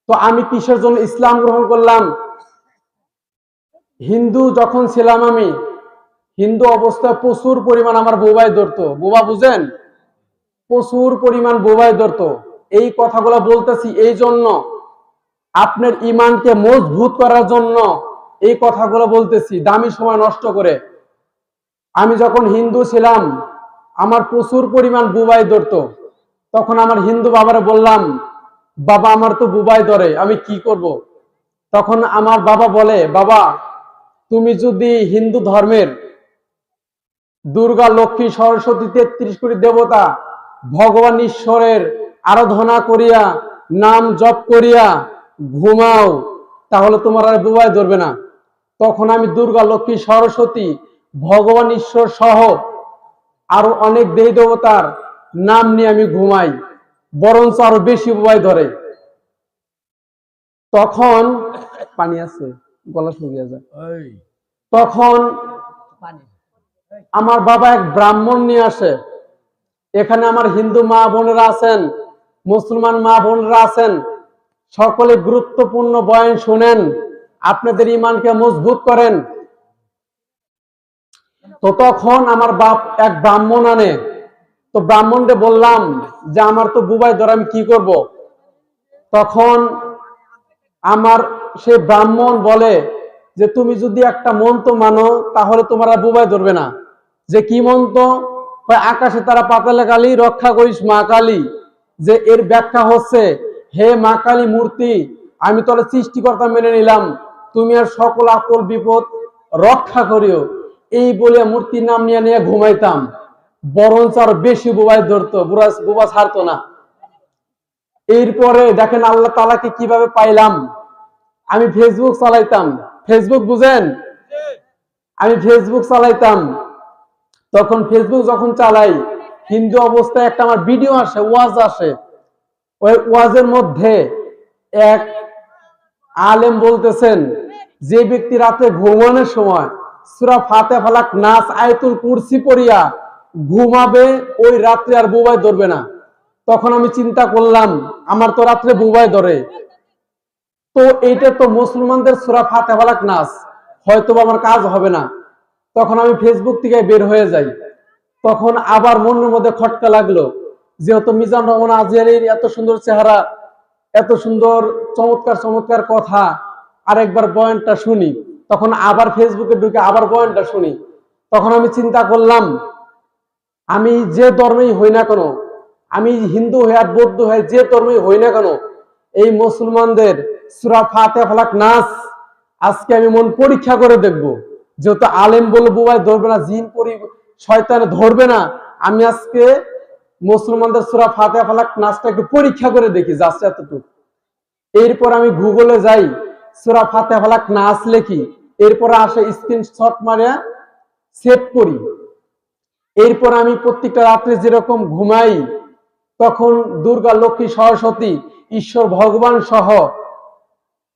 তো আমি কিসের জন্য ইসলাম গ্রহণ করলাম? হিন্দু যখন ছিলাম আমি, হিন্দু অবস্থায় প্রচুর পরিমাণ আমার বোবাই ধরতো। বোবা বুঝেন? প্রচুর পরিমাণ বোবাই ধরতো। এই কথাগুলো বলতেছি এই জন্য, আপনার ইমানকে মজবুত করার জন্য এই কথাগুলো বলতেছি, দামি সময় নষ্ট করে। আমি যখন হিন্দু ছিলাম, আমার প্রচুর পরিমাণ বুবাই ধরতো। তখন আমার হিন্দু বাবারে বললাম, বাবা আমার তো বুবাই ধরে, আমি কি করব? তখন আমার বাবা বলে, বাবা তুমি যদি হিন্দু ধর্মের দুর্গা, লক্ষ্মী, সরস্বতী, 33 কোটি দেবতা, ভগবান ঈশ্বরের আরাধনা করিয়া, নাম জপ করিয়া ঘুমাও, তাহলে তোমার আর বুবাই ধরবে না। তখন আমি দুর্গা, লক্ষ্মী, সরস্বতী, ভগবান ঈশ্বর সহ আরো অনেক দেবী দেবতার নাম নিয়ে আমি ঘুমাই, বরঞ্চ আরো বেশি বুবাই ধরে। তখন পানি আছে, গলা শুকিয়ে যায়। তখন আমার বাবা এক ব্রাহ্মণ নিয়ে আসে। এখানে আমার হিন্দু মা বোনেরা আছেন, মুসলমান মা বোনেরা আছেন, সকলে গুরুত্বপূর্ণ বয়ান শুনেন, আপনাদের ইমানকে মজবুত করেন। তো তখন আমার বাপ এক ব্রাহ্মণ আনে। তো ব্রাহ্মণকে বললাম যে আমার তো বুবাই ধরে, আমি কি করব? তখন আমার সে ব্রাহ্মণ বলে যে তুমি যদি একটা মন্ত্র মানো তাহলে তোমার আর বুবাই ধরবে না। যে কি মন্ত্র? আকাশে তারা পাতালে কালী, রক্ষা করিস মা কালী। যে এর ব্যাখ্যা হচ্ছে, হে মা কালী মূর্তি, আমি তোর সৃষ্টিকর্তা মেনে নিলাম, তুমি আর সকল আপদ বিপদ রক্ষা করিও। এই বলে মূর্তির নাম নিয়ে নিয়ে ঘুমাইতাম, বরঞ্চ আর বেশি বুবাই ধরতো, বুবা ছাড়তো না। এরপরে দেখেন আল্লাহ তাআলাকে কিভাবে পাইলাম। আমি ফেসবুক চালাইতাম, ফেসবুক বুঝেন? আমি ফেসবুক চালাইতাম। তখন ফেসবুক যখন চালাই, হিন্দু অবস্থায় একটা আমার ভিডিও আসে, ওয়াজ আসে। ওই ওয়াজের মধ্যে এক আলেম বলতেছেন, যে ব্যক্তি রাতে ঘুমানোর সময় সূরা ফাতিহা, ফালাক, নাস, আয়াতুল কুরসি পড়িয়া ঘুমাবে, ওই রাত্রে আর বুবাই ধরবে না। তখন আমি চিন্তা করলাম, আমার তো রাত্রে বুবাই ধরে, তো এইটা তো মুসলমানদের সূরা ফাতিহা, ফালাক, নাস, হয়তো আমার কাজ হবে না। তখন আমি ফেসবুক থেকে বের হয়ে যাই। তখন আবার মনের মধ্যে খটকা লাগলো, যেহেতু মিজানুর রহমান আজিহারির এত সুন্দর চেহারা, এত সুন্দর চমৎকার চমৎকার কথা, আরেকবার বয়ানটা শুনি। তখন আবার ফেসবুকে ঢুকে আবার বয়ানটা শুনি। তখন আমি চিন্তা করলাম, আমি যে ধর্মেই হই না কেন, আমি হিন্দু হই আর বৌদ্ধ হই, যে ধর্মেই হই না কেন, এই মুসলমানদের সূরা ফাতিহা, ফালাক, নাস আজকে আমি মন পরীক্ষা করে দেখব। যেহেতু আলেম বলে বুবাই ধরবে না, জিন শয়তানে ধরবে না, আমি আজকে মুসলমানদের সূরা ফাতিহা, ফালাক, নাসটা একটু পরীক্ষা করে দেখি, যাচ্ছে এতটুকু। এরপর আমি গুগলে যাই, সূরা ফাতিহা, ফালাক, নাস লিখি, এরপর আসে স্ক্রিনশট মারে সেভ করি। এরপর আমি প্রত্যেকটা রাত্রে যেরকম ঘুমাই, তখন দুর্গা, লক্ষ্মী, সরস্বতী, ঈশ্বর ভগবান সহ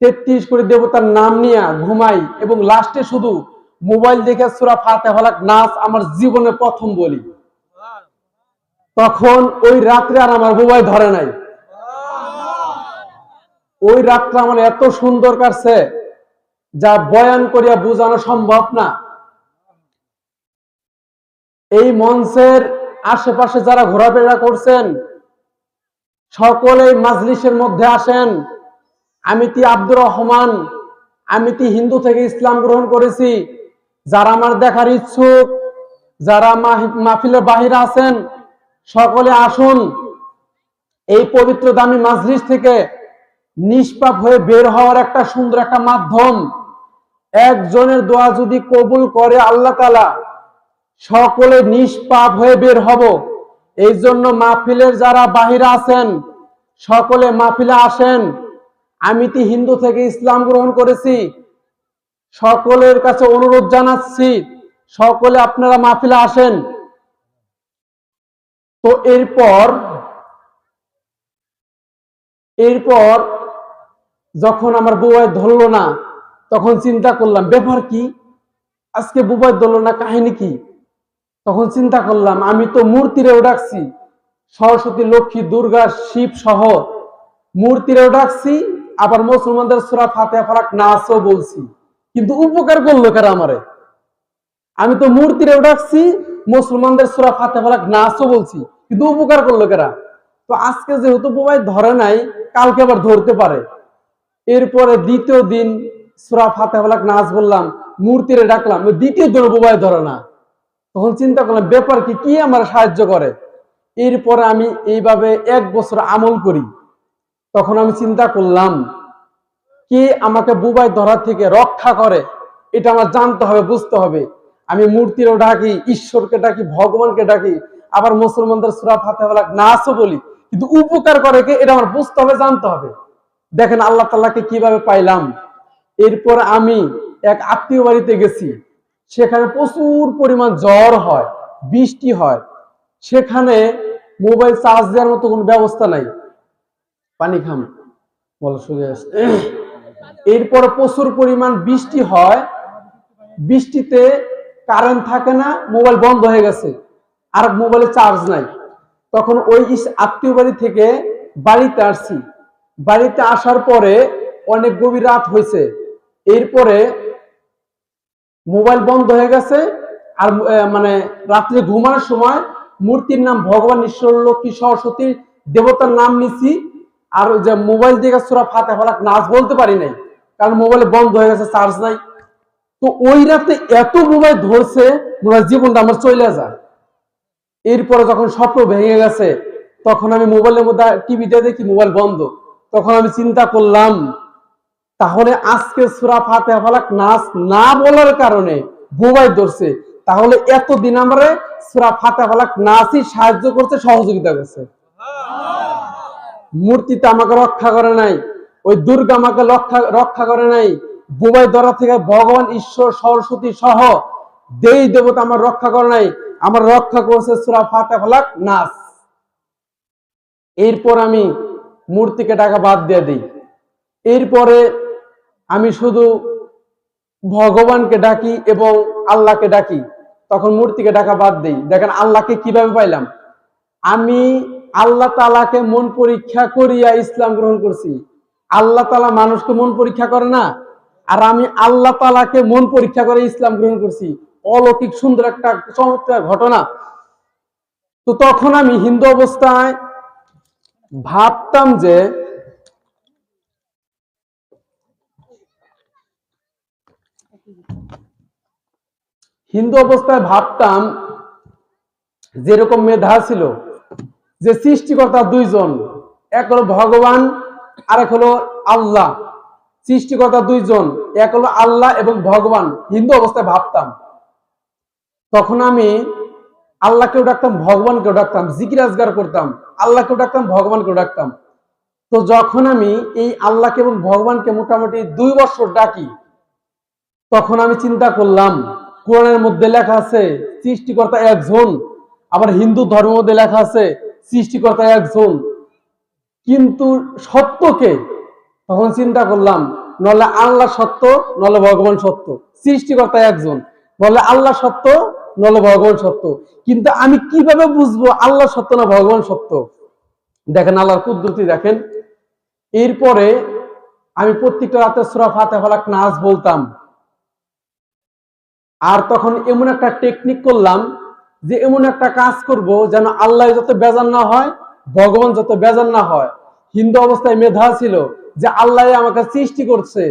33 কোটি দেবতার নাম নিয়ে ঘুমাই, এবং লাস্টে শুধু মোবাইল দেখে সূরা ফাতিহা, ফালাক, নাস আমার জীবনে প্রথম বলি। তখন ওই রাত্রে আর আমার বুবাই ধরে নাই। ওই রাতটা আমার এত সুন্দর কাটছে, যা বয়ান করিয়া বোঝানো সম্ভব না। এই মঞ্চের আশেপাশে যারা ঘোরাফেরা করছেন, সকলেই মাজলিসের মধ্যে আসেন। আমি তি আব্দুর রহমান, আমি তি হিন্দু থেকে ইসলাম গ্রহণ করেছি। যারা আমার দেখার ইচ্ছুক, যারা মাহফিলের বাহিরে আছেন, সকলে আসুন। এই পবিত্র দামি মাজলিস থেকে নিষ্পাপ হয়ে বের হওয়ার একটা সুন্দর একটা মাধ্যম। একজনের দোয়া যদি কবুল করে আল্লাহ তাআলা, সকলে নিষ্পাপ হয়ে বের হব। এই জন্য মাহফিলের যারা বাহিরে আছেন, সকলে মাহফিলে আসেন। আমি তো হিন্দু থেকে ইসলাম গ্রহণ করেছি, সকলের কাছে অনুরোধ জানাচ্ছি, সকলে আপনারা মাহফিলে আসেন। তো এরপর যখন আমার বুবাই ধরলো না, তখন চিন্তা করলাম ব্যাপার কি, আজকে বুবাই ধরলো না, কাহিনী কি? তখন চিন্তা করলাম, আমি তো মূর্তিরেও ডাকছি, সরস্বতী, লক্ষ্মী, দুর্গা, শিব সহ মূর্তিরেও ডাকছি, আবার মুসলমানদের সূরা ফাতিহা ফালাক নাসও বলছি, কিন্তু উপকার করলো কারা আমারে? আমি তো মূর্তিরে ডাকছি, মুসলমানদের সূরা ফাতিহা ফালাক নাসও বলছি, কিন্তু উপকার করলো কারা? তো আজকে যেহেতু বুবাই ধরে নাই, কালকে আবার ধরতে পারে। এরপরে দ্বিতীয় দিন সূরা ফাতিহা ফালাক নাস বললাম, মূর্তিরে ডাকলাম, দ্বিতীয় দিন বুবাই ধরে না। তখন চিন্তা করলাম ব্যাপার কি, কি আমার সাহায্য করে। এরপরে আমি এইভাবে 1 বছর আমল করি। তখন আমি চিন্তা করলাম কে আমাকে বুবাই ধরা থেকে রক্ষা করে, এটা আমার জানতে হবে, বুঝতে হবে। আমি মূর্তিরও ডাকি, ঈশ্বরকে ডাকি, ভগবানকে ডাকি, আবার মুসলমানদের সূরা ফাতিহা ফালাক নাসও বলি, কিন্তু উপকার করে কে, এটা আমার বুঝতে হবে, জানতে হবে। দেখেন আল্লাহ তাআলাকে কিভাবে পাইলাম। এরপর আমি এক আত্মীয় বাড়িতে গেছি, সেখানে প্রচুর পরিমাণ জ্বর হয়, বৃষ্টি হয়, সেখানে মোবাইল চার্জ দেওয়ার মতো কোনো ব্যবস্থা নাই। পানি খাম, বলো শুয়ে আসছে। এরপরে প্রচুর পরিমাণ বৃষ্টি হয়, বৃষ্টিতে কারেন্ট থাকে না, মোবাইল বন্ধ হয়ে গেছে, আর মোবাইলে চার্জ নাই। তখন ওই আত্মীয় বাড়ি থেকে বাড়িতে আসছি। বাড়িতে আসার পরে অনেক গভীর রাত হয়েছে। এরপরে মোবাইল বন্ধ হয়ে গেছে, আর মানে রাত্রে ঘুমানোর সময় মূর্তির নাম ভগবান, ঈশ্বর, লক্ষ্মী, সরস্বতী, দেবতার নাম নিছি। আর ওই যে মোবাইল থেকে সূরা ফাতিহা ফালাক নাস বলতে পারি নাই, কারণ মোবাইল বন্ধ হয়ে গেছে, চার্জ নাই। তো ওই রাতে এত মোবাইল ধরছে, জীবনটা আমার চলে যায়। এরপরে যখন স্বপ্ন ভেঙে গেছে, তখন আমি মোবাইলের মধ্যে টিভিতে দেখি মোবাইল বন্ধ। তখন আমি চিন্তা করলাম, তাহলে আজকে সূরা ফাতিহা ফালাক নাস না বলার কারণে মোবাইল ধরছে, তাহলে এতদিন আমরা সূরা ফাতিহা ফালাক নাসই সাহায্য করছে, সহযোগিতা করছে। মূর্তিতে আমাকে রক্ষা করে নাই, ওই দুর্গা আমাকে রক্ষা করে নাই, বুবাই ধরা থেকে ভগবান, ঈশ্বর, সরস্বতী সহ দেই দেবতা আমার রক্ষা করে নাই, আমার রক্ষা করছে সূরা ফাতিহা ফালাক নাস। এরপর আমি মূর্তিকে ডাকা বাদ দিয়ে দিই। এরপরে আমি শুধু ভগবানকে ডাকি এবং আল্লাহকে ডাকি, তখন মূর্তিকে ডাকা বাদ দিই। দেখেন আল্লাহকে কিভাবে পাইলাম। আমি আল্লাহ তাআলাকে মন পরীক্ষা করিয়া ইসলাম গ্রহণ করছি। আল্লাহ তাআলা মানুষকে মন পরীক্ষা করে না, আর আমি আল্লাহ তাআলাকে মন পরীক্ষা করে ইসলাম গ্রহণ করছি। অলৌকিক সুন্দর একটা চমৎকার ঘটনা। তো তখন আমি হিন্দু অবস্থায় ভাবতাম যে যেরকম মেধা ছিল, যে সৃষ্টিকর্তা দুইজন, এক হলো ভগবান আর এক হলো আল্লাহ। সৃষ্টিকর্তা দুইজন, এক হলো আল্লাহ এবং ভগবান, হিন্দু অবস্থায় ভাবতাম। তখন আমি আল্লাহকেও ডাকতাম, ভগবানকেও ডাকতাম, জিকির আজগার করতাম, আল্লাহকেও ডাকতাম, ভগবানকেও ডাকতাম। তো যখন আমি এই আল্লাহকে এবং ভগবানকে মোটামুটি 2 বছর ডাকি, তখন আমি চিন্তা করলাম কোরআনের মধ্যে লেখা আছে সৃষ্টিকর্তা একজন, আবার হিন্দু ধর্মের মধ্যে লেখা আছে সৃষ্টিকর্তা একজন, কিন্তু সত্যকে। তখন চিন্তা করলাম নলে আল্লাহ সত্য, নলে ভগবান সত্য। সৃষ্টিকর্তা একজন, নলে আল্লাহ সত্য, নলে ভগবান সত্য। কিন্তু আমি কিভাবে বুঝবো আল্লাহ সত্য না ভগবান সত্য? দেখেন আল্লাহর কুদরতি দেখেন। এরপরে আমি প্রত্যেকটা রাতে সূরা ফাতিহা ফালাক নাস বলতাম। আর তখন এমন একটা টেকনিক করলাম যে এমন একটা কাজ করব যেন আল্লাহ যত বেজার না হয়, ভগবান যত বেজার না হয়। হিন্দু অবস্থায় মেধা ছিল যে আল্লাহ আমাকে সৃষ্টি করছে,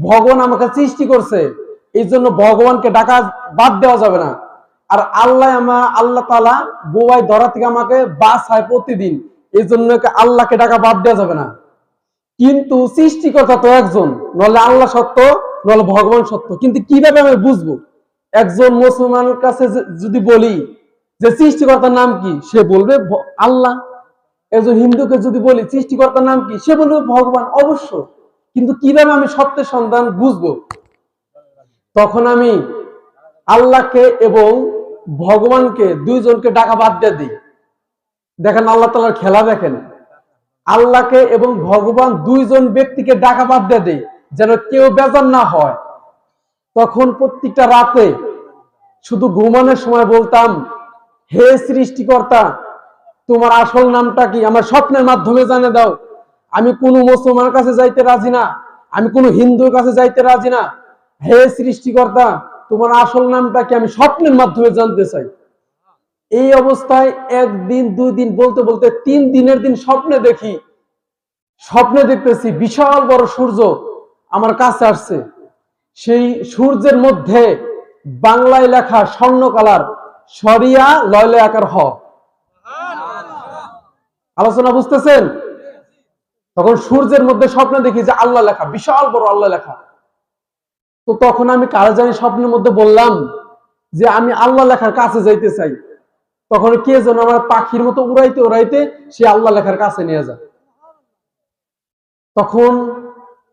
ভগবান আমাকে সৃষ্টি করছে, এই জন্য ভগবানকে ডাকা বাদ দেওয়া যাবে না। আর আল্লাহ তাআলা বুবাই ধরা থেকে আমাকে বাঁচায় প্রতিদিন, এই জন্য আল্লাহকে ডাকা বাদ দেওয়া যাবে না। কিন্তু সৃষ্টিকর্তা তো একজন, নলে আল্লাহ সত্য, নলে ভগবান সত্য। কিন্তু কিভাবে আমি বুঝবো? একজন মুসলমানের কাছে যদি বলি যে সৃষ্টিকর্তার নাম কি, সে বলবে আল্লাহ। একজন হিন্দুকে যদি বলি সৃষ্টিকর্তার নাম কি, সে বলবে ভগবান, অবশ্য। কিন্তু কিভাবে আমি সত্যের সন্ধান বুঝবো? তখন আমি আল্লাহকে এবং ভগবানকে দুইজনকে ডাকা বাদ দিয়ে দিই। দেখেন আল্লাহ তাআলার খেলা দেখেন। আল্লাহকে এবং ভগবান দুইজন ব্যক্তিকে ডাকা বাদ দিয়ে দেয় যেন কেউ বেজার না হয়। তখন প্রত্যেকটা রাতে শুধু ঘুমানোর সময় বলতাম, হে সৃষ্টিকর্তা, তোমার আসল নামটা কি আমার স্বপ্নের মাধ্যমে জানিয়ে দাও। আমি কোনো মুসলমানের কাছে যাইতে রাজি না, আমি কোনো হিন্দুর কাছে যাইতে রাজি না। হে সৃষ্টিকর্তা, তোমার আসল নামটা কি আমি স্বপ্নের মাধ্যমে জানতে চাই। এই অবস্থায় একদিন 2 দিন বলতে বলতে 3 দিনের দিন স্বপ্নে দেখতেছি বিশাল বড় সূর্য আমার কাছে আসছে। সেই সূর্যের মধ্যে বাংলায় লেখা স্বর্ণ কালার, শরিয়া লয়লে আকার হ। আলোচনা বুঝতেছেন? তখন সূর্যের মধ্যে স্বপ্নে দেখি যে আল্লাহ লেখা, বিশাল বড় আল্লাহ লেখা। তো তখন আমি কারা জানি স্বপ্নের মধ্যে বললাম যে আমি আল্লাহ লেখার কাছে যাইতে চাই। তখন কে যেন আমার পাখির মতো উড়াইতে উড়াইতে সে আল্লাহ লেখার কাছে নিয়ে যায়। তখন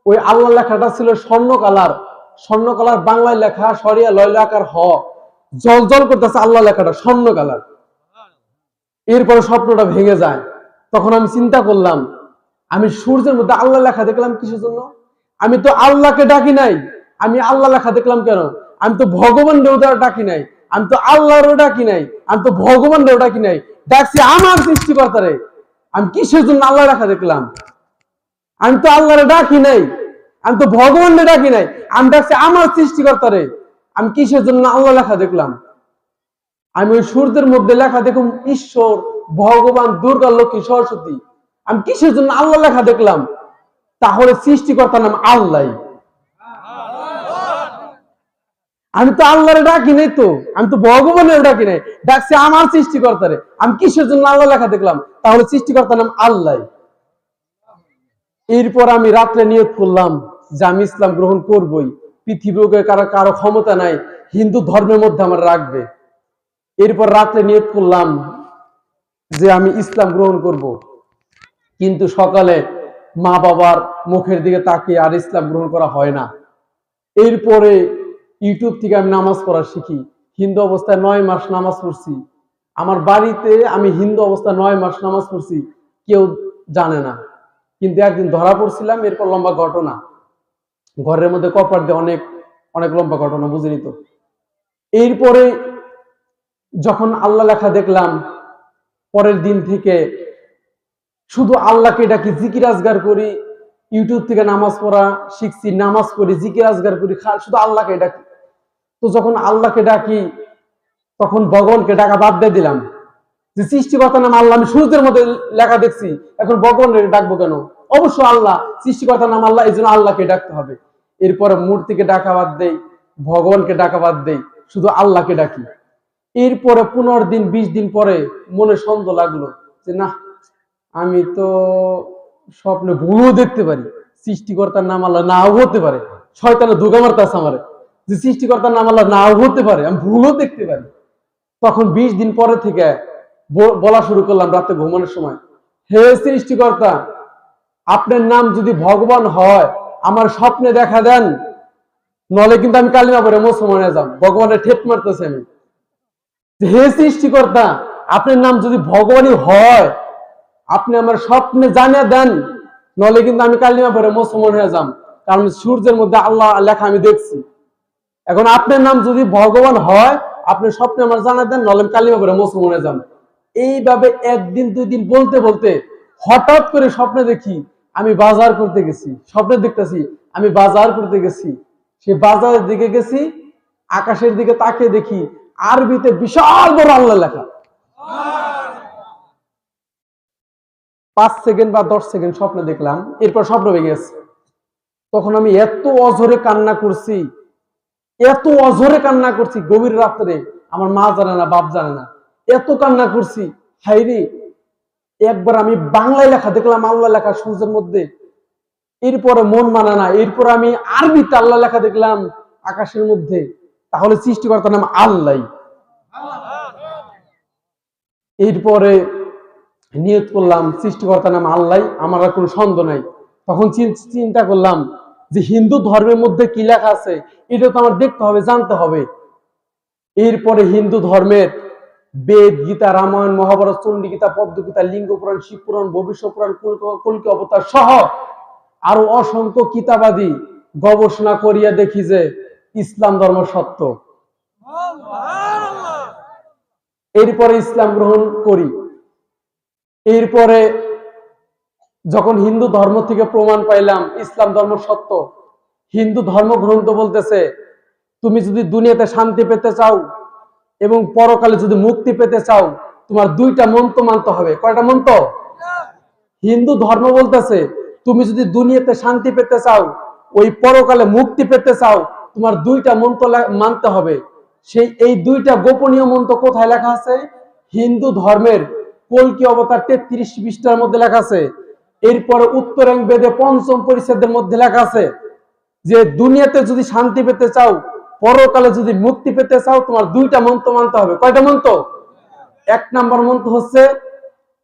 ওই আল্লাহ লেখাটা ছিল স্বর্ণ কালার বাংলায় লেখা, শরিয়া লয়লা আকার হ, জল জল করতেছে আল্লাহ লেখাটা স্বর্ণ কালার। এরপরে স্বপ্নটা ভেঙে যায়। তখন আমি চিন্তা করলাম, আমি সূর্যের মধ্যে আল্লাহ লেখা দেখলাম কিসের জন্য? আমি তো আল্লাহকে ডাকি নাই, আমি আল্লাহ লেখা দেখলাম কেন? আমি তো ভগবান রেও ডাকি নাই, আমি তো আল্লাহরও ডাকি নাই, আমি তো ভগবান রেও ডাকি নাই, ডাকছি আমার সৃষ্টিকর্তারে। আমি কিসের জন্য আল্লাহ লেখা দেখলাম? আমি তো আল্লাহরে ডাকি নাই, আমি তো ভগবানরে ডাকি নাই, আমি ডাকছি আমার সৃষ্টিকর্তারে। আমি কিসের জন্য আল্লাহ লেখা দেখলাম? আমি ওই সূর্যের মধ্যে লেখা দেখুন ঈশ্বর, ভগবান, দুর্গা, লক্ষ্মী, সরস্বতী। আমি কিসের জন্য আল্লাহ লেখা দেখলাম? তাহলে সৃষ্টিকর্তার নাম আল্লাহ। আমি তো আল্লাহরে ডাকি নাই, তো আমি তো ভগবানের ডাকি নাই, ডাকছি আমার সৃষ্টিকর্তারে। আমি কিসের জন্য আল্লাহ লেখা দেখলাম? তাহলে সৃষ্টিকর্তার নাম আল্লাহ। এরপর আমি রাত্রে নিয়ত করলাম যে আমি ইসলাম গ্রহণ করবই। পৃথিবীকে কারো ক্ষমতা নাই হিন্দু ধর্মের মধ্যে আমার রাখবে। এরপর রাত্রে নিয়ত করলাম যে আমি ইসলাম গ্রহণ করব। কিন্তু সকালে মা বাবার মুখের দিকে তাকিয়ে আর ইসলাম গ্রহণ করা হয় না। এরপরে ইউটিউব থেকে আমি নামাজ পড়া শিখি। হিন্দু অবস্থায় 9 মাস নামাজ পড়ছি। আমার বাড়িতে আমি হিন্দু অবস্থায় 9 মাস নামাজ পড়ছি, কেউ জানে না। কিন্তু একদিন ধরা পড়ছিলাম। এরপর লম্বা ঘটনা, ঘরের মধ্যে কপার দিয়ে অনেক অনেক লম্বা ঘটনা, বুঝে নিত। এরপরে যখন আল্লাহ লেখা দেখলাম, পরের দিন থেকে শুধু আল্লাহকে ডাকি, জিকির আজগার করি। ইউটিউব থেকে নামাজ পড়া শিখছি, নামাজ পড়ি, জিকির আজগার করি, শুধু আল্লাহকে ডাকি। তো যখন আল্লাহকে ডাকি তখন ভগবানকে ডাকা বাদ দিয়ে দিলাম। যে সৃষ্টিকর্তার নাম আল্লাহ, আমি সূর্যের মধ্যে লেখা দেখছি, এখন ভগবানকে ডাকবো কেন? অবশ্য আল্লাহ, সৃষ্টিকর্তার নাম আল্লাহ, এই জন্য আল্লাহকে ডাকতে হবে। এরপরে মূর্তিকে ডাকা বাদ দেই, ভগবানকে ডাকা বাদ দেই, শুধু আল্লাহকে ডাকি। এরপরে 15 দিন 20 দিন পরে মনে সন্দেহ লাগলো যে না, আমি তো স্বপ্নে ভুলও দেখতে পারি, সৃষ্টিকর্তার নাম আল্লাহ নাও হতে পারে। শয়তানে ধোঁকা মারতেছে আমারে যে সৃষ্টিকর্তার নাম আল্লাহ নাও হতে পারে, আমি ভুলও দেখতে পারি। তখন 20 দিন পরে থেকে বলা শুরু করলাম রাতে ঘুমানোর সময়, হে সৃষ্টিকর্তা, আপনার নাম যদি ভগবান হয় আমার স্বপ্নে দেখা দেন, নলে কিন্তু আমি কালিমা পড়ে মুসলমান হয়ে যাব। ভগবানের ঠেট মারতেছে আমি। হে সৃষ্টিকর্তা, আপনার নাম যদি ভগবানই হয় আপনি আমার স্বপ্নে জানিয়ে দেন, নলে কিন্তু আমি কালিমা পড়ে মুসলমান হয়ে যাব। কারণ সূর্যের মধ্যে আল্লাহ লেখা আমি দেখছি। এখন আপনার নাম যদি ভগবান হয় আপনি স্বপ্নে আমার জানিয়ে দেন, নলে কালিমা পড়ে মুসলমান হয়ে যাব। এইভাবে একদিন 2 দিন বলতে বলতে হঠাৎ করে স্বপ্নে দেখি আমি বাজার করতে গেছি। স্বপ্নে দেখতেছি আমি বাজার করতে গেছি। সে বাজারের দিকে গেছি, আকাশের দিকে তাকিয়ে দেখি আরবিতে বিশাল বড় আল্লাহ লেখা। 5 সেকেন্ড বা 10 সেকেন্ড স্বপ্নে দেখলাম, এরপর স্বপ্ন ভেঙে গেছে। তখন আমি এত অঝরে কান্না করছি, গভীর রাত্রে। আমার মা জানে না, বাপ জানে না, এত কান্না করছি। হাইরে, একবার আমি বাংলায় লেখা দেখলাম আল্লাহ লেখা সূর্যের মধ্যে। এরপরে মন মানে না, এরপর আমি আরবিতে আল্লাহ লেখা দেখলাম আকাশের মধ্যে। তাহলে সৃষ্টিকর্তার নাম আল্লাহ। এরপরে নিয়ত করলাম সৃষ্টিকর্তার নাম আল্লাহ, আমার আর কোনো সন্দেহ নাই। তখন চিন্তা করলাম যে হিন্দু ধর্মের মধ্যে কি লেখা আছে এটা তো আমার দেখতে হবে, জানতে হবে। এরপরে হিন্দু ধর্মের বেদ, গীতা, রামায়ণ, মহাভারত, চণ্ডী গীতা, পদ্মগীতা, লিঙ্গ পুরাণ, শিব পুরাণ, ভবিষ্যৎ পুরাণ, কল্কি অবতার সহ আরো অসংখ্য কিতাবাদি গবেষণা করিয়া দেখি যে ইসলাম ধর্ম সত্য। এরপরে ইসলাম গ্রহণ করি। এরপরে যখন হিন্দু ধর্ম থেকে প্রমাণ পাইলাম ইসলাম ধর্ম সত্য, হিন্দু ধর্মগ্রন্থ বলতেছে তুমি যদি দুনিয়াতে শান্তি পেতে চাও এবং পরকালে যদি মুক্তি পেতে চাও, তোমার দুইটা মন্ত্র মানতে হবে। কয়টা মন্ত্র? হিন্দু ধর্ম বলতেছে তুমি যদি দুনিয়াতে শান্তি পেতে চাও, ওই পরকালে মুক্তি পেতে চাও, তোমার দুইটা মন্ত্র মানতে হবে। এই দুইটা গোপনীয় মন্ত্র কোথায় লেখা আছে? হিন্দু ধর্মের কল্কি অবতার 33 পৃষ্ঠার মধ্যে লেখা আছে। এরপরে উত্তরায়ণ বেদে 5ম পরিচ্ছেদের মধ্যে লেখা আছে যে দুনিয়াতে যদি শান্তি পেতে চাও, পরকালে যদি মুক্তি পেতে চাও, তোমার দুইটা মন্ত্র মানতে হবে। কয়টা মন্ত্র? 1 নম্বর মন্ত্র হচ্ছে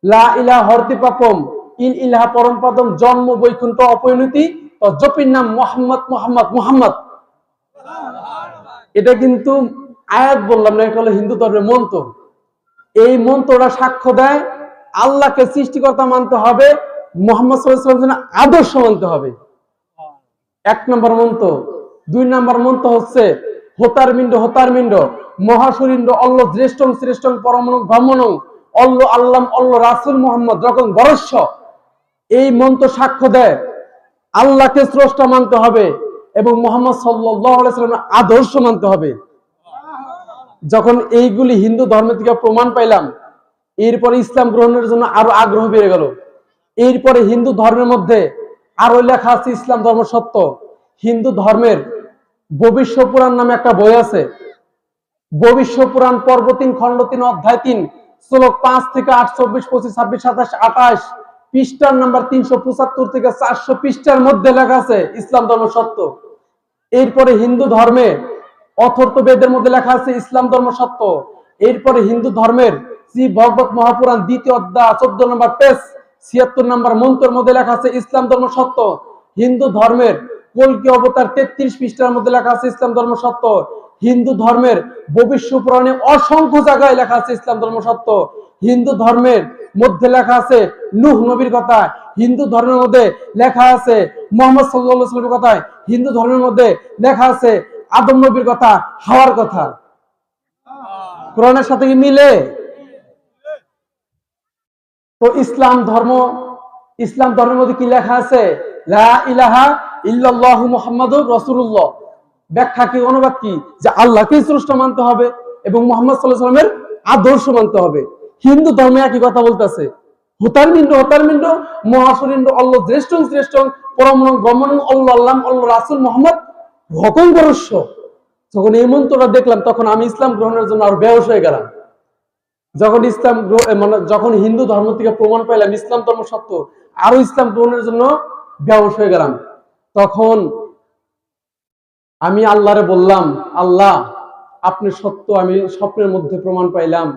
লা ইলাহা হরতি পাপম ইন ইলাহা পরমপদম, জন্ম বৈকুণ্ঠ অপরিণতি, তো জপির নাম মোহাম্মদ মোহাম্মদ মোহাম্মদ। এটা কিন্তু আয়াত বললাম না, এটা হলো হিন্দু ধর্মের মন্ত্র। এই মন্ত্রটা সাক্ষ্য দেয় আল্লাহকে সৃষ্টিকর্তা মানতে হবে, মুহাম্মদ সাল্লাল্লাহু আলাইহি ওয়াসাল্লামের আদর্শ মানতে হবে। 1 নম্বর মন্ত্র। 2 নম্বর মন্ত্র হচ্ছে হোতার মিন্ড মহাসুরিন্দ অল্ল জ্যেষ্ঠং শ্রেষ্ঠং পরমং ব্রাহ্মণং অল্ল আল্লাম অল্ল রাসূল মুহাম্মদ রকম বরস্য। এই মন্ত্র সাক্ষ্য দেয় আল্লাহকে স্রষ্টা মানতে হবে এবং মুহাম্মদ সাল্লাল্লাহু আলাইহি ওয়াসাল্লামের আদর্শ মানতে হবে। যখন এইগুলি হিন্দু ধর্ম থেকে প্রমাণ পাইলাম, এরপরে ইসলাম গ্রহণের জন্য আরো আগ্রহ বেড়ে গেল। এরপরে হিন্দু ধর্মের মধ্যে আরো লেখা আছে ইসলাম ধর্ম সত্য। হিন্দু ধর্মের ভবিষ্য পুরাণ নামে একটা বই আছে। ভবিষ্য পুরাণ পর্ব 3 খণ্ড 3 অধ্যায় 3 শ্লোক 5 থেকে 8, 24, 25, 26, 27, 28 পৃষ্ঠার নাম্বার 375 থেকে 400 পৃষ্ঠার মধ্যে লেখা আছে ইসলাম ধর্ম সত্য। এরপরে হিন্দু ধর্মে অথর্ব বেদের মধ্যে লেখা আছে ইসলাম ধর্ম সত্য। এরপরে হিন্দু ধর্মের শ্রী ভগবত মহাপুরাণ 2য় অধ্যায় 14 নম্বর পেজ 76 নম্বর মন্ত্রের মধ্যে লেখা আছে ইসলাম ধর্ম সত্য। হিন্দু ধর্মের কল্কি অবতার 33 পৃষ্ঠার মধ্যে লেখা আছে ইসলাম ধর্ম সত্য। হিন্দু ধর্মের ভবিষ্য পুরাণে অসংখ্য জায়গায় লেখা আছে ইসলাম ধর্ম সত্য। হিন্দু ধর্মের মধ্যে লেখা আছে নূহ নবীর কথা। হিন্দু ধর্মের মধ্যে লেখা আছে মুহাম্মদ সাল্লাল্লাহু আলাইহি ওয়াসাল্লামের কথা। হিন্দু ধর্মের মধ্যে লেখা আছে আদম নবীর কথা, হাওয়ার কথা। কোরআনের সাথে কি মিলে? তো ইসলাম ধর্মের মধ্যে কি লেখা আছে? লা ইলাহা ইল্লাল্লাহু মুহাম্মাদুর রাসূলুল্লাহ। ব্যাখ্যা কি, অনুবাদ কি? যে আল্লাহকেই স্রষ্টা মানতে হবে এবং মুহাম্মদ সাল্লাল্লাহু আলাইহি ওয়াসাল্লামের আদর্শ মানতে হবে। হিন্দু ধর্মে একই কথা বলতেছে হোতার মিন্ড মহাসুরিন্দ অল্ল জ্যেষ্ঠং শ্রেষ্ঠং পরমং ব্রহ্মণং অল্ল আল্লাম অল্ল রাসূল মুহাম্মদ রকম বরস্য। যখন এই মন্ত্রটা দেখলাম তখন আমি ইসলাম গ্রহণের জন্য আরো বেহুশ হয়ে গেলাম। যখন হিন্দু ধর্ম থেকে প্রমাণ পাইলাম ইসলাম ধর্ম সত্য, আরো ইসলাম গ্রহণের জন্য বেহুশ হয়ে গেলাম। তখন আমি আল্লাহরে বললাম, আল্লাহ আপনি সত্য, আমি স্বপ্নের মধ্যে প্রমাণ পাইলাম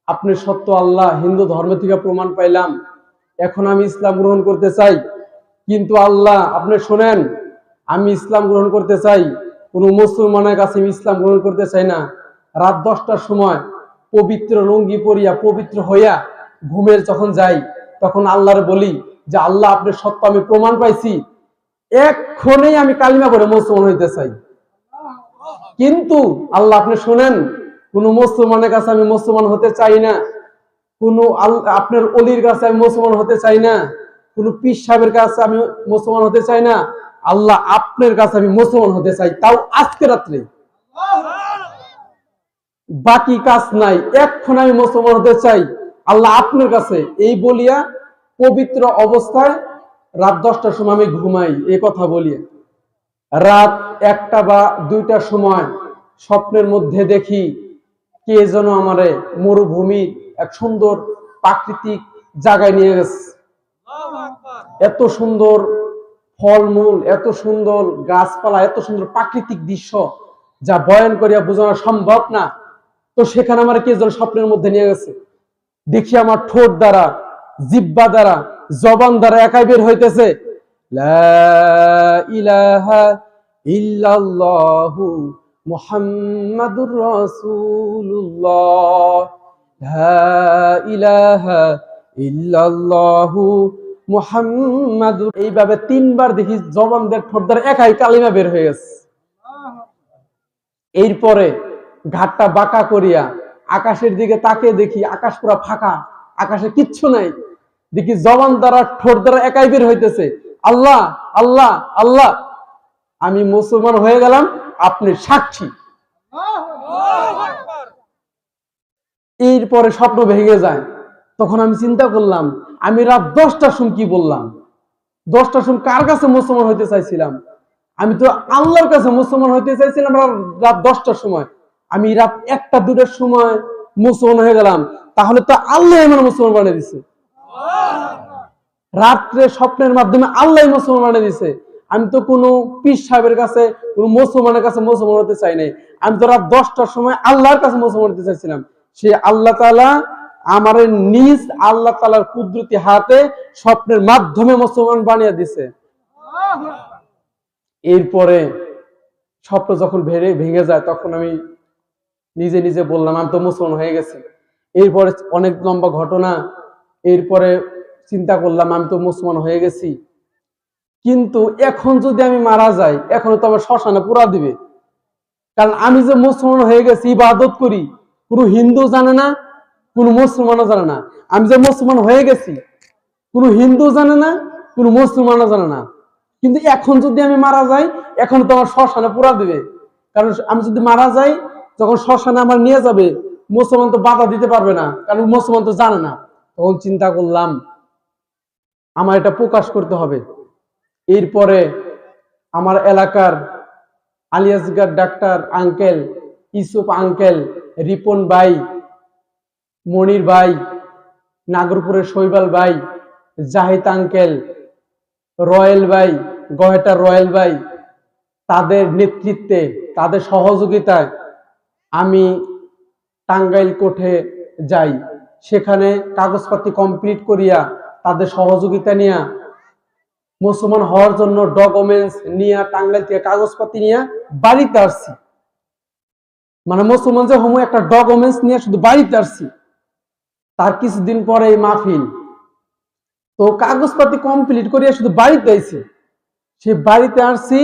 আপনি সত্য আল্লাহ, হিন্দু ধর্ম থেকে প্রমাণ পাইলাম, এখন আমি ইসলাম গ্রহণ করতে চাই। কিন্তু আল্লাহ আপনি শোনেন, আমি ইসলাম গ্রহণ করতে চাই, কোন মুসলমানের কাছে আমি ইসলাম গ্রহণ করতে চাই না। রাত 10টার সময় পবিত্র লুঙ্গি পরিয়া পবিত্র হইয়া ঘুমের যখন যাই, তখন আল্লাহরে বলি যে আল্লাহ আপনি সত্য, আমি প্রমাণ পাইছি, এক্ষণেই আমি কালিমা পড়ে মুসলমান হইতে চাই। কিন্তু আল্লাহ আপনি শোনেন, কোন মুসলমানের কাছে আমি মুসলমান হতে চাই না, কোন আপনার অলির কাছে আমি মুসলমান হতে চাই না, কোন পীর সাহেবের কাছে আমি মুসলমান হতে চাই না। আল্লাহ আপনার কাছে আমি মুসলমান হতে চাই, তাও আজকে রাত্রে, বাকি কাজ নাই, এখন আমি মুসলমান হতে চাই আল্লাহ আপনার কাছে। এই বলিয়া পবিত্র অবস্থায় রাত 10টার সময় আমি ঘুমাই। এই কথা বলিয়া রাত 1টা বা 2টার সময় স্বপ্নের মধ্যে দেখি কে যেন আমারে মরুভূমি এক সুন্দর প্রাকৃতিক জায়গায় নিয়ে গেছে। এত সুন্দর ফলমূল, এত সুন্দর গাছপালা, এত সুন্দর প্রাকৃতিক দৃশ্য যা বয়ান করিয়া বোঝানো সম্ভব না। তো সেখানে আমার কে যেন স্বপ্নের মধ্যে নিয়ে গেছে। দেখি আমার ঠোঁট দ্বারা, জিহ্বা দ্বারা, জবান দ্বারা একাই বের হইতেছে লা ইলাহা ইল্লাল্লাহু মুহাম্মাদুর রাসূলুল্লাহ, লা ইলাহা ইল্লাল্লাহু মুহাম্মাদুর। এইভাবে 3বার দেখি জবান দিয়ে ঠোঁট দ্বারা একাই কালিমা বের হয়ে গেছে। এরপরে ঘাটটা বাঁকা করিয়া আকাশের দিকে তাকিয়ে দেখি আকাশ পুরো ফাঁকা, আকাশে কিচ্ছু নাই। দেখি জবান দ্বারা ঠোঁট দ্বারা একাই বের হইতেছে, আল্লাহ আল্লাহ আল্লাহ। আমি মুসলমান হয়ে গেলাম, আপনি সাক্ষী। এরপরে স্বপ্ন ভেঙে যায়। তখন আমি চিন্তা করলাম, আমি রাত 10টার সময় কি বললাম? 10টার সময় কার কাছে মুসলমান হইতে চাইছিলাম? আমি তো আল্লাহর কাছে মুসলমান হইতে চাইছিলাম রাত 10টার সময়। আমি রাত 1টা 2টার সময় মুসলমান হয়ে গেলাম। তাহলে তো আল্লাহ আমার মুসলমান বানিয়ে দিছে। রাত্রে স্বপ্নের মাধ্যমে আল্লাহ মুসলমান বানিয়ে দিছে। আমি তো কোনো পীর সাহেবের কাছে, কোনো মুসলমানের কাছে মুসলমান হতে চাই নাই। আমি তো রাত 10টার সময় আল্লাহর কাছে মুসলমান হতে চাইছিলাম। সে আল্লাহ তাআলা আমার নিজ আল্লাহ তাআলার কুদরতি হাতে স্বপ্নের মাধ্যমে মুসলমান বানিয়ে দিছে। এরপরে স্বপ্ন যখন ভেঙে যায়, তখন আমি নিজে নিজে বললাম, আমি তো মুসলমান হয়ে গেছি। এরপরে অনেক লম্বা ঘটনা। এরপরে চিন্তা করলাম, আমি তো মুসলমান হয়ে গেছি, কিন্তু এখন যদি আমি মারা যাই, এখন তো আবার শ্মশানে পুরা দিবে। কারণ আমি যে মুসলমান হয়ে গেছি, ইবাদত করি, কোনো হিন্দু জানে না, কোনো মুসলমানও জানে না। আমি যে মুসলমান হয়ে গেছি, কোনো হিন্দু জানে না, কোনো মুসলমানও জানে না। কিন্তু এখন যদি আমি মারা যাই, এখন তো আমার শ্মশানে পুরা দিবে। কারণ আমি যদি মারা যাই, যখন শ্মশানে আমার নিয়ে যাবে, মুসলমান তো বাধা দিতে পারবে না, কারণ মুসলমান তো জানে না। তখন চিন্তা করলাম, আমার এটা প্রকাশ করতে হবে। এরপরে আমার এলাকার Aliasgar doctor uncle, Yusuf uncle, Ripon ভাই, মনির ভাই, নাগরপুরের শৈবাল ভাই, জাহিদ আঙ্কেল, রয়েল ভাই, গহেটার রয়েল ভাই, তাদের নেতৃত্বে, তাদের সহযোগিতায় আমি টাঙ্গাইল কোর্টে যাই। সেখানে কাগজপাতি কমপ্লিট করিয়া, তাদের সহযোগিতা নিয়ে, মুসলমান হওয়ার জন্য ডকুমেন্টস নিয়ে, টাঙ্গাইল থেকে কাগজপাতি নিয়ে বাড়িতে আসছি। মানে মুসলমান যে হোমো একটা ডকুমেন্টস নিয়ে শুধু বাড়িতে আসছি। তার কিছুদিন পরে এই মাহফিল। তো কাগজপাতি কমপ্লিট করিয়া শুধু বাড়িতে আইছি। সে বাড়িতে আসছি,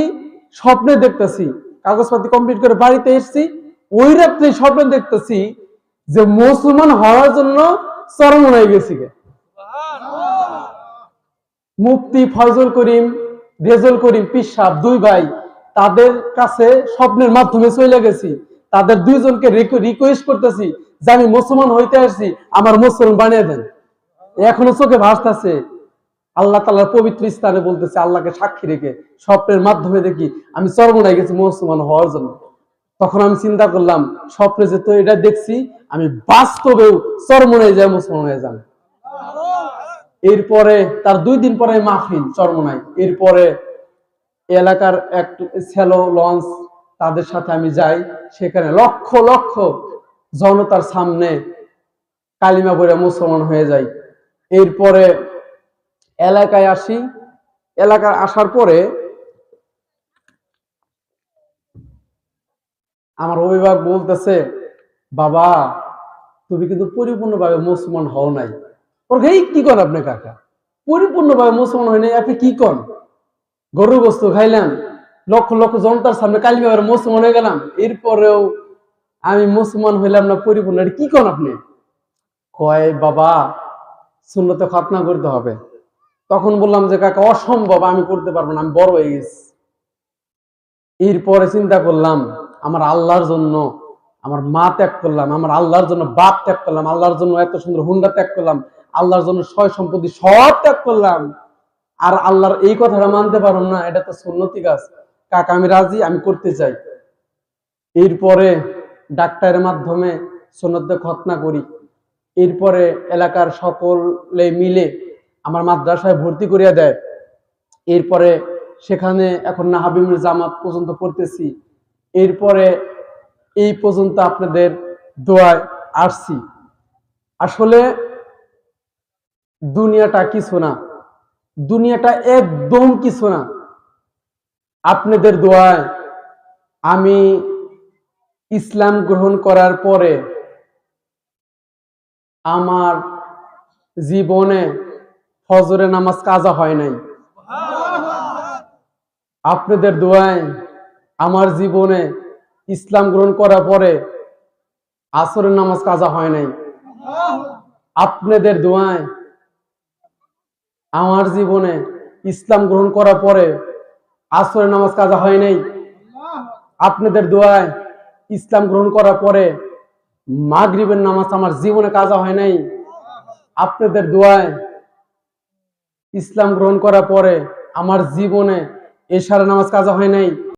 স্বপ্নে দেখতেছি, কাগজপাতি কমপ্লিট করে বাড়িতে এসছি। ওই রাত্রে স্বপ্নে দেখতেছি যে মুসলমান হওয়ার জন্য চরমনায় গেছি। মুফতি ফয়জুল করিম, রেজল করিম পীর সাহেব, দুই ভাই, তাদের কাছে স্বপ্নের মাধ্যমে চলে গেছি। তাদের দুইজনকে রিকোয়েস্ট করতেছি যে আমি মুসলমান হইতে আসছি, আমার মুসলমান বানিয়ে দেন। এখনো চোখে ভাসতেছে। আল্লাহ তাআলার পবিত্র স্থানে বলতেছে, আল্লাহকে সাক্ষী রেখে স্বপ্নের মাধ্যমে দেখি আমি চরমনায় গেছি মুসলমান হওয়ার জন্য। তখন আমি চিন্তা করলাম, স্বপ্নে যে তো এটা দেখছি, আমি বাস্তবেও চরমনায় যাই মুসলমান হয়ে যান। এরপরে তার 2 দিন পরে মাহফিল চরমনায়। এরপরে এলাকার এক সেলো লঞ্চ, তাদের সাথে আমি যাই। সেখানে লক্ষ লক্ষ জনতার সামনে কালিমা পড়ে মুসলমান হয়ে যাই। এরপরে এলাকায় আসি। এলাকায় আসার পরে আমার অভিভাবক বলতেছে, বাবা তুমি কিন্তু পরিপূর্ণভাবে মুসলমান হও নাই। ওর কি করেন আপনি কাকা? পরিপূর্ণভাবে মুসলমান হয় নাই, আপনি কি করেন? গরুর গোস্ত খাইলাম, লক্ষ লক্ষ জনতার সামনে কালিমা পড়ে মুসলমান হয়ে গেলাম, এরপরেও আমি মুসলমান হইলাম না পরিপূর্ণ, কি করেন আপনি? কয়, বাবা সুন্নতে খতনা করতে হবে। তখন বললাম যে কাকা অসম্ভব, আমি করতে পারবো না, আমি বড় হয়ে গেছি। এরপরে চিন্তা করলাম, আমার আল্লাহর জন্য আমার মা ত্যাগ করলাম, আমার আল্লাহর জন্য বাপ ত্যাগ করলাম, আল্লাহর জন্য এত সুন্দর হুন্ডা ত্যাগ করলাম, আল্লাহর জন্য সয় সম্পত্তি সব ত্যাগ করলাম, আর আল্লাহর এই কথাটা মানতে পারো না, এটা তো সুন্নতি কাজ। কাকা আমি রাজি, আমি করতে চাই। এরপরে ডাক্তারের মাধ্যমে সুন্নতে খতনা করি। এরপরে এলাকার সকলে মিলে আমার মাদ্রাসায় ভর্তি করিয়া দেয়। এরপরে সেখানে এখন নাহাবিমের জামাত পর্যন্ত পড়তেছি। এরপরে এই পর্যন্ত আপনাদের দোয়ায় আসছি। আসলে দুনিয়াটা কিছু না, দুনিয়াটা একদম কিছু না। আপনাদের দোয়ায় আমি ইসলাম গ্রহণ করার পরে আমার জীবনে ফজরের নামাজ কাজা হয় নাই। আপনাদের দোয়ায় আমার জীবনে ইসলাম গ্রহণ করার পরে আসরের নামাজ কাজা হয় নাই। আপনাদের দোয়ায় আমার জীবনে ইসলাম গ্রহণ করার পরে আসরের নামাজ কাজা হয় নাই। আপনাদের দোয়ায় ইসলাম গ্রহণ করার পরে মাগরিবের নামাজ আমার জীবনে কাজা হয় নাই। আপনাদের দোয়ায় ইসলাম গ্রহণ করার পরে আমার জীবনে এশার নামাজ কাজা হয় নাই।